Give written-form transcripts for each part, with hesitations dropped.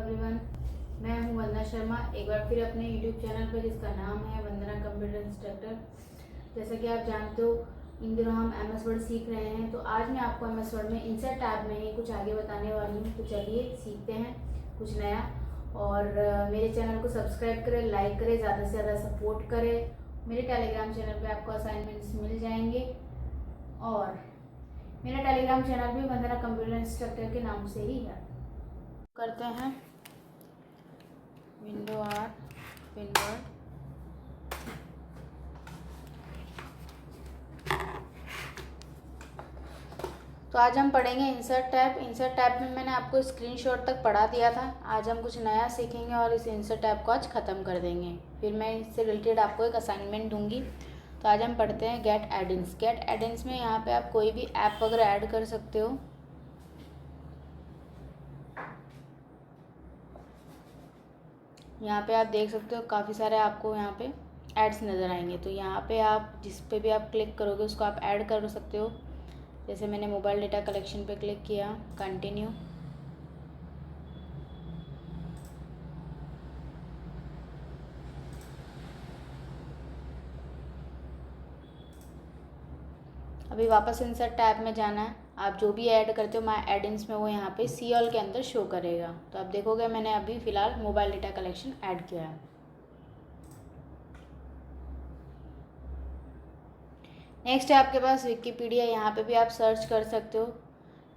Everyone, मैं हूं वंदना शर्मा। एक बार फिर अपने यूट्यूब चैनल पर जिसका नाम है वंदना कंप्यूटर इंस्ट्रक्टर। जैसा कि आप जानते हो, इन दिनों हम MS वर्ड सीख रहे हैं। तो आज मैं आपको MS वर्ड में इंसर्ट टैब में ही कुछ आगे बताने वाली हूँ। तो चलिए सीखते हैं कुछ नया। और मेरे चैनल को सब्सक्राइब करें, लाइक करें, ज़्यादा से ज़्यादा सपोर्ट करें। मेरे टेलीग्राम चैनल पर आपको असाइनमेंट्स मिल जाएंगे। और मेरा टेलीग्राम चैनल भी वंदना कंप्यूटर इंस्ट्रक्टर के नाम से ही है। करते हैं विंडो आर विंडो। तो आज हम पढ़ेंगे इंसर्ट टैब। इंसर्ट टैब में मैंने आपको स्क्रीनशॉट तक पढ़ा दिया था। आज हम कुछ नया सीखेंगे और इस इंसर्ट टैब को आज ख़त्म कर देंगे। फिर मैं इससे रिलेटेड आपको एक असाइनमेंट दूंगी। तो आज हम पढ़ते हैं गेट एडिंस। गेट एडिंस में यहाँ पे आप कोई भी ऐप वगैरह ऐड कर सकते हो। यहाँ पे आप देख सकते हो काफ़ी सारे आपको यहाँ पे एड्स नज़र आएंगे। तो यहाँ पे आप जिस पे भी आप क्लिक करोगे उसको आप ऐड कर सकते हो। जैसे मैंने मोबाइल डेटा कलेक्शन पे क्लिक किया, कंटिन्यू। अभी वापस इंसर्ट टैब में जाना है। आप जो भी ऐड करते हो माय एडिंस में, वो यहाँ पे सी ऑल के अंदर शो करेगा। तो आप देखोगे मैंने अभी फ़िलहाल मोबाइल डेटा कलेक्शन ऐड किया है। नेक्स्ट है आपके पास विकिपीडिया। यहाँ पे भी आप सर्च कर सकते हो।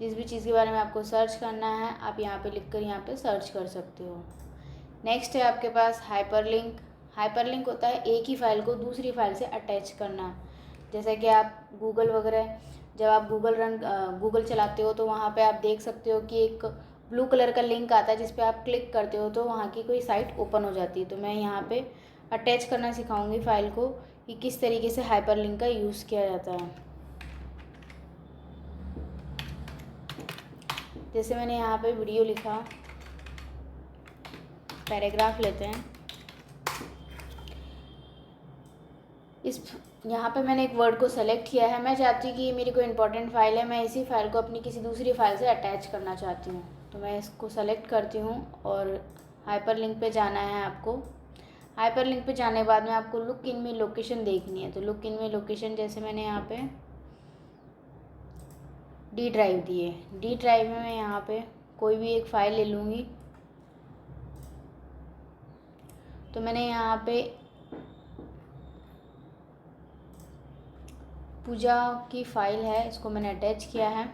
जिस भी चीज़ के बारे में आपको सर्च करना है आप यहाँ पे लिखकर यहाँ पे सर्च कर सकते हो। नेक्स्ट है आपके पास हाइपरलिंक। हाइपरलिंक होता है एक ही फाइल को दूसरी फाइल से अटैच करना। जैसे कि आप गूगल वगैरह, जब आप गूगल चलाते हो तो वहाँ पे आप देख सकते हो कि एक ब्लू कलर का लिंक आता है जिस पे आप क्लिक करते हो तो वहाँ की कोई साइट ओपन हो जाती है। तो मैं यहाँ पे अटैच करना सिखाऊंगी फाइल को कि किस तरीके से हाइपरलिंक का यूज़ किया जाता है। जैसे मैंने यहाँ पे वीडियो लिखा, पैराग्राफ लेते हैं। यहाँ पे मैंने एक वर्ड को सेलेक्ट किया है। मैं चाहती हूँ कि ये मेरी कोई इंपॉर्टेंट फाइल है, मैं इसी फाइल को अपनी किसी दूसरी फाइल से अटैच करना चाहती हूँ। तो मैं इसको सेलेक्ट करती हूँ और हाइपरलिंक पे जाना है आपको। हाइपरलिंक पे जाने के बाद में आपको लुक इन में लोकेशन देखनी है। तो लुक इन में लोकेशन, जैसे मैंने यहाँ पे डी ड्राइव दी है। डी ड्राइव में मैं यहाँ पे कोई भी एक फ़ाइल ले लूँगी। तो मैंने यहाँ पे पूजा की फ़ाइल है, इसको मैंने अटैच किया है।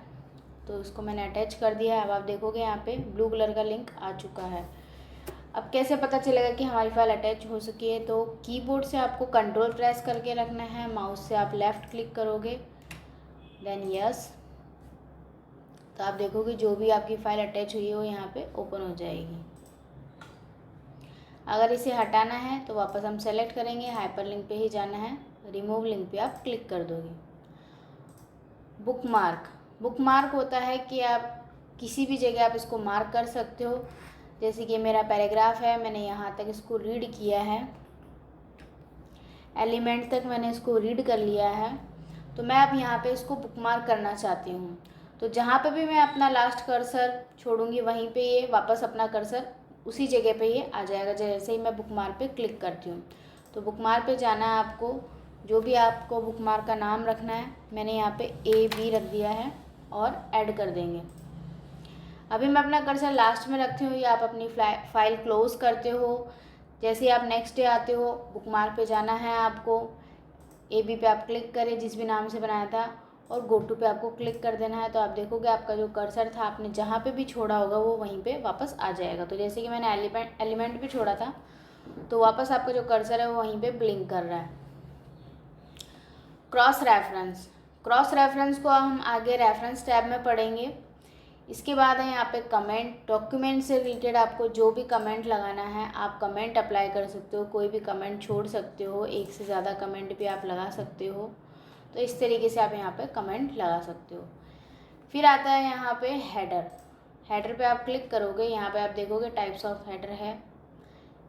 तो इसको मैंने अटैच कर दिया है। अब आप देखोगे यहाँ पे ब्लू कलर का लिंक आ चुका है। अब कैसे पता चलेगा कि हमारी फाइल अटैच हो सकी है? तो कीबोर्ड से आपको कंट्रोल प्रेस करके रखना है, माउस से आप लेफ़्ट क्लिक करोगे, देन यस। तो आप देखोगे जो भी आपकी फ़ाइल अटैच हुई है वो यहाँ पे ओपन हो जाएगी। अगर इसे हटाना है तो वापस हम सेलेक्ट करेंगे, हाइपरलिंक पे ही जाना है, रिमूव लिंक पे आप क्लिक कर दोगे। बुकमार्क। बुकमार्क होता है कि आप किसी भी जगह आप इसको मार्क कर सकते हो। जैसे कि मेरा पैराग्राफ है, मैंने यहाँ तक इसको रीड किया है, एलिमेंट तक मैंने इसको रीड कर लिया है। तो मैं अब यहाँ पे इसको बुकमार्क करना चाहती हूँ। तो जहाँ पे भी मैं अपना लास्ट कर्सर छोड़ूंगी वहीं पे ये वापस अपना कर्सर उसी जगह पे ये आ जाएगा जैसे ही मैं बुकमार्क पे क्लिक करती हूँ। तो बुकमार्क पे जाना है आपको, जो भी आपको बुकमार्क का नाम रखना है। मैंने यहाँ पे AB रख दिया है और ऐड कर देंगे। अभी मैं अपना कर्सर लास्ट में रखती हूँ, या आप अपनी फाइल क्लोज़ करते हो। जैसे ही आप नेक्स्ट डे आते हो, बुकमार्क पे जाना है आपको, AB पे आप क्लिक करें जिस भी नाम से बनाया था, और गो टू पे आपको क्लिक कर देना है। तो आप देखोगे आपका जो कर्सर था आपने जहाँ पे भी छोड़ा होगा वो वहीं पे वापस आ जाएगा। तो जैसे कि मैंने एलिमेंट भी छोड़ा था तो वापस आपका जो कर्सर है वो वहीं पे ब्लिंक कर रहा है। Cross reference. क्रॉस रेफरेंस को हम आगे रेफरेंस टैब में पढ़ेंगे। इसके बाद है यहाँ पे कमेंट। डॉक्यूमेंट से रिलेटेड आपको जो भी कमेंट लगाना है आप कमेंट अप्लाई कर सकते हो, कोई भी कमेंट छोड़ सकते हो, एक से ज़्यादा कमेंट भी आप लगा सकते हो। तो इस तरीके से आप यहाँ पे कमेंट लगा सकते हो। फिर आता है यहाँ पे हेडर। हेडर पे आप क्लिक करोगे, यहाँ पे आप देखोगे टाइप्स ऑफ हेडर है।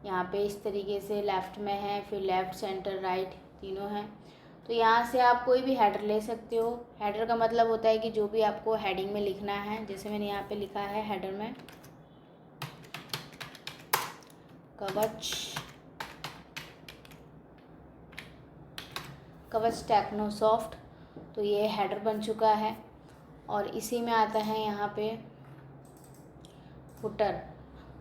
यहाँ पे इस तरीके से लेफ़्ट में है, फिर लेफ़्ट, सेंटर, राइट तीनों हैं। तो यहाँ से आप कोई भी हेडर ले सकते हो। हेडर का मतलब होता है कि जो भी आपको हेडिंग में लिखना है। जैसे मैंने यहाँ पे लिखा है हेडर में कवच टेक्नोसॉफ्ट। तो ये हेडर बन चुका है और इसी में आता है यहाँ पे फुटर।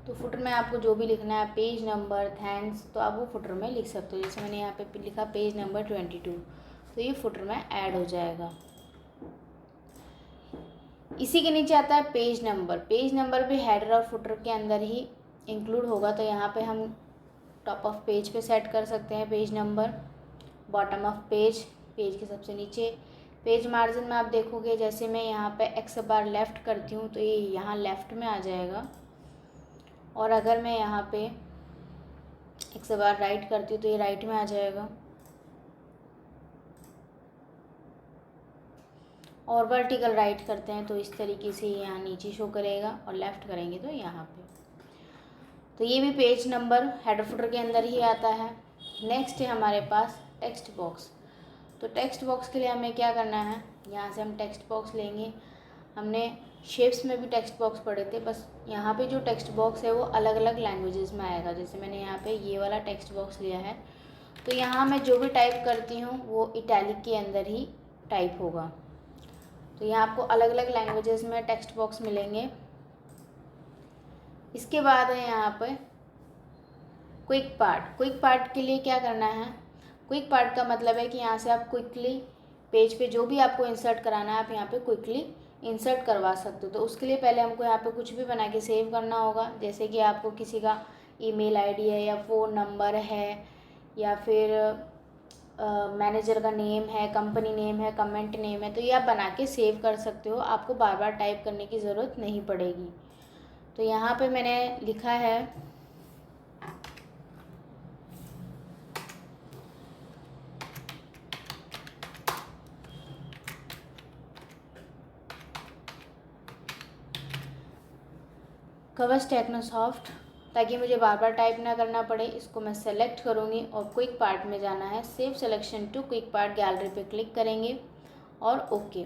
तो फुटर में आपको जो भी लिखना है, पेज नंबर, थैंक्स, तो आप वो फुटर में लिख सकते हो। जैसे मैंने यहाँ पे लिखा पेज नंबर 22, तो ये फुटर में ऐड हो जाएगा। इसी के नीचे आता है पेज नंबर। पेज नंबर भी हेडर और फुटर के अंदर ही इंक्लूड होगा। तो यहाँ पे हम टॉप ऑफ पेज पे सेट कर सकते हैं page number, bottom of page, page के सबसे नीचे। पेज मार्जिन में आप देखोगे, जैसे मैं यहाँ पे एक्स बार लेफ़्ट करती हूँ तो ये यहाँ लेफ़्ट में आ जाएगा, और अगर मैं यहाँ पे एक्स बार राइट करती हूँ तो ये राइट में आ जाएगा, और वर्टिकल राइट करते हैं तो इस तरीके से यहाँ नीचे शो करेगा, और लेफ़्ट करेंगे तो यहाँ पे। तो ये भी पेज नंबर हेडर फुटर के अंदर ही आता है। नेक्स्ट है हमारे पास टेक्स्ट बॉक्स। तो टेक्स्ट बॉक्स के लिए हमें क्या करना है, यहाँ से हम टेक्स्ट बॉक्स लेंगे। हमने शेप्स में भी टेक्स्ट बॉक्स पढ़े थे, बस यहाँ पे जो टेक्स्ट बॉक्स है वो अलग अलग लैंग्वेजेस में आएगा। जैसे मैंने यहाँ पे ये वाला टेक्स्ट बॉक्स लिया है, तो यहाँ मैं जो भी टाइप करती हूँ वो इटैलिक के अंदर ही टाइप होगा। तो यहाँ आपको अलग अलग लैंग्वेजेस में टेक्स्ट बॉक्स मिलेंगे। इसके बाद है यहाँ पे क्विक पार्ट। क्विक पार्ट के लिए क्या करना है, क्विक पार्ट का मतलब है कि यहाँ से आप क्विकली पेज पे जो भी आपको इंसर्ट कराना है आप यहाँ पे क्विकली इंसर्ट करवा सकते हो। तो उसके लिए पहले हमको यहाँ पे कुछ भी बना के सेव करना होगा। जैसे कि आपको किसी का ईमेल आईडी है, या फ़ोन नंबर है, या फिर मैनेजर का नेम है, कंपनी नेम है, कमेंट नेम है, तो ये आप बना के सेव कर सकते हो। आपको बार बार टाइप करने की ज़रूरत नहीं पड़ेगी। तो यहाँ पे मैंने लिखा है कवच टेक्नोसॉफ्ट, ताकि मुझे बार बार टाइप ना करना पड़े। इसको मैं सेलेक्ट करूँगी और क्विक पार्ट में जाना है। Save selection to quick part gallery पे क्लिक करेंगे और ओके।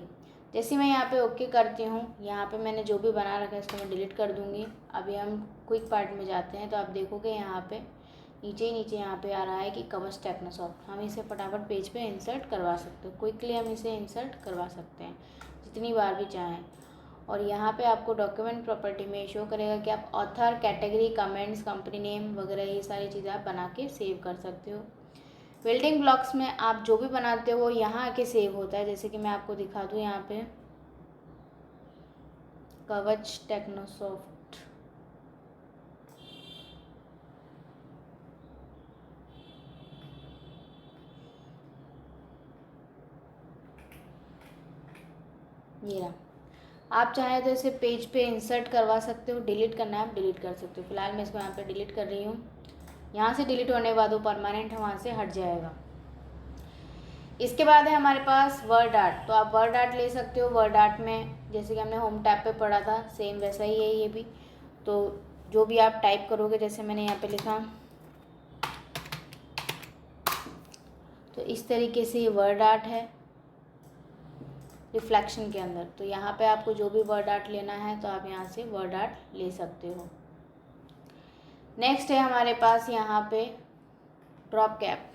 जैसे मैं यहाँ पे ओके करती हूँ, यहाँ पे मैंने जो भी बना रखा है इसको मैं डिलीट कर दूँगी। अभी हम क्विक पार्ट में जाते हैं, तो आप देखोगे यहाँ पे नीचे ही नीचे यहाँ पे आ रहा है कि कवच टेक्नोसॉफ्ट। हम इसे फटाफट पेज पे इंसर्ट करवा सकते हो। क्विकली हम इसे इंसर्ट करवा सकते हैं जितनी बार भी चाहें। और यहाँ पे आपको डॉक्यूमेंट प्रॉपर्टी में शो करेगा कि आप author, category, comments, company name वगैरह ये सारी चीज़ें आप बना के सेव कर सकते हो। बिल्डिंग ब्लॉक्स में आप जो भी बनाते हो वो यहाँ आके सेव होता है। जैसे कि मैं आपको दिखा दूँ, यहाँ पे कवच टेक्नोसॉफ्ट, ये रहा। आप चाहें तो इसे पेज पे इंसर्ट करवा सकते हो, डिलीट करना है आप डिलीट कर सकते हो। फिलहाल मैं इसको यहाँ पे डिलीट कर रही हूँ। यहाँ से डिलीट होने के बाद वो परमानेंट है, वहाँ से हट जाएगा। इसके बाद है हमारे पास वर्ड आर्ट। तो आप वर्ड आर्ट ले सकते हो। वर्ड आर्ट में जैसे कि हमने होम टैब पे पढ़ा था, सेम वैसा ही है ये भी। तो जो भी आप टाइप करोगे, जैसे मैंने यहाँ पे लिखा, तो इस तरीके से ये वर्ड आर्ट है रिफ्लेक्शन के अंदर। तो यहाँ पे आपको जो भी वर्ड आर्ट लेना है तो आप यहाँ से वर्ड आर्ट ले सकते हो। नेक्स्ट है हमारे पास यहाँ पे ड्रॉप कैप।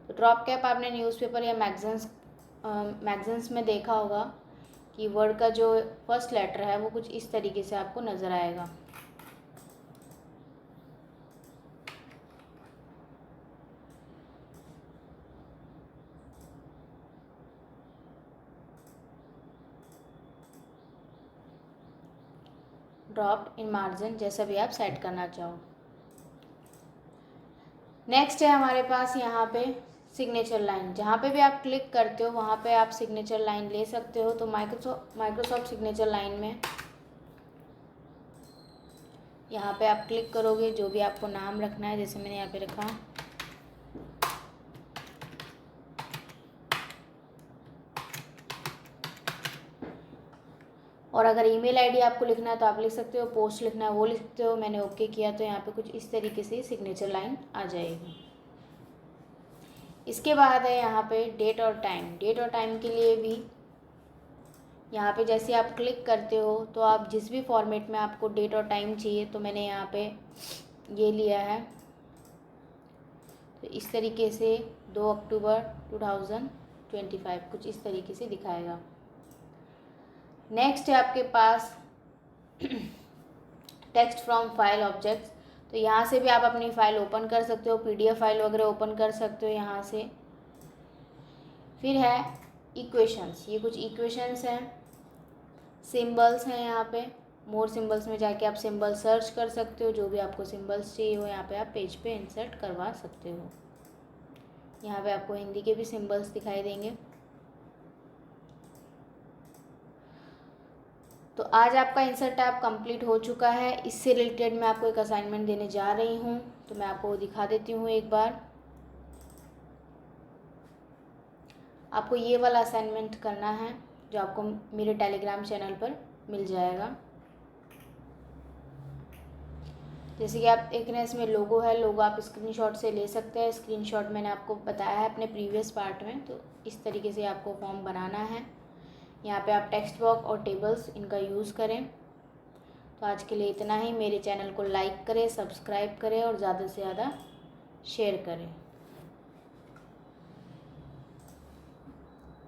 तो ड्रॉप कैप आपने न्यूज़पेपर या मैगजीन्स में देखा होगा कि वर्ड का जो फर्स्ट लेटर है वो कुछ इस तरीके से आपको नज़र आएगा। ड्रॉप इन मार्जिन, जैसा भी आप सेट करना चाहो। नेक्स्ट है हमारे पास यहाँ पे सिग्नेचर लाइन। जहाँ पे भी आप क्लिक करते हो वहाँ पे आप सिग्नेचर लाइन ले सकते हो। तो माइक्रोसॉफ्ट सिग्नेचर लाइन में यहाँ पे आप क्लिक करोगे, जो भी आपको नाम रखना है, जैसे मैंने यहाँ पे रखा और अगर ईमेल आईडी आपको लिखना है तो आप लिख सकते हो, पोस्ट लिखना है वो लिख सकते हो। मैंने ओके किया तो यहाँ पे कुछ इस तरीके से सिग्नेचर लाइन आ जाएगी। इसके बाद है यहाँ पे डेट और टाइम। डेट और टाइम के लिए भी यहाँ पे जैसे आप क्लिक करते हो तो आप जिस भी फॉर्मेट में आपको डेट और टाइम चाहिए, तो मैंने यहाँ पे ये लिया है। तो इस तरीके से 2 अक्टूबर 2025 कुछ इस तरीके से दिखाएगा। नेक्स्ट है आपके पास टेक्स्ट फ्रॉम फाइल ऑब्जेक्ट्स। तो यहाँ से भी आप अपनी फ़ाइल ओपन कर सकते हो, PDF फाइल वगैरह ओपन कर सकते हो यहाँ से। फिर है इक्वेशंस, ये कुछ इक्वेशंस हैं, सिंबल्स हैं। यहाँ पे मोर सिंबल्स में जाके आप सिंबल सर्च कर सकते हो, जो भी आपको सिंबल्स चाहिए हो यहाँ पे आप पेज पे इंसर्ट करवा सकते हो। यहाँ पे आपको हिंदी के भी सिंबल्स दिखाई देंगे। तो आज आपका इंसर्ट टैब कंप्लीट हो चुका है। इससे रिलेटेड मैं आपको एक असाइनमेंट देने जा रही हूँ, तो मैं आपको वो दिखा देती हूँ एक बार। आपको ये वाला असाइनमेंट करना है जो आपको मेरे टेलीग्राम चैनल पर मिल जाएगा। जैसे कि आप देख रहे हैं इसमें लोगो है, लोगो आप स्क्रीनशॉट से ले सकते हैं। स्क्रीनशॉट मैंने आपको बताया है अपने प्रीवियस पार्ट में। तो इस तरीके से आपको फॉर्म बनाना है। यहाँ पे आप टेक्स्ट बॉक्स और टेबल्स इनका यूज़ करें। तो आज के लिए इतना ही। मेरे चैनल को लाइक करें, सब्सक्राइब करें और ज़्यादा से ज़्यादा शेयर करें।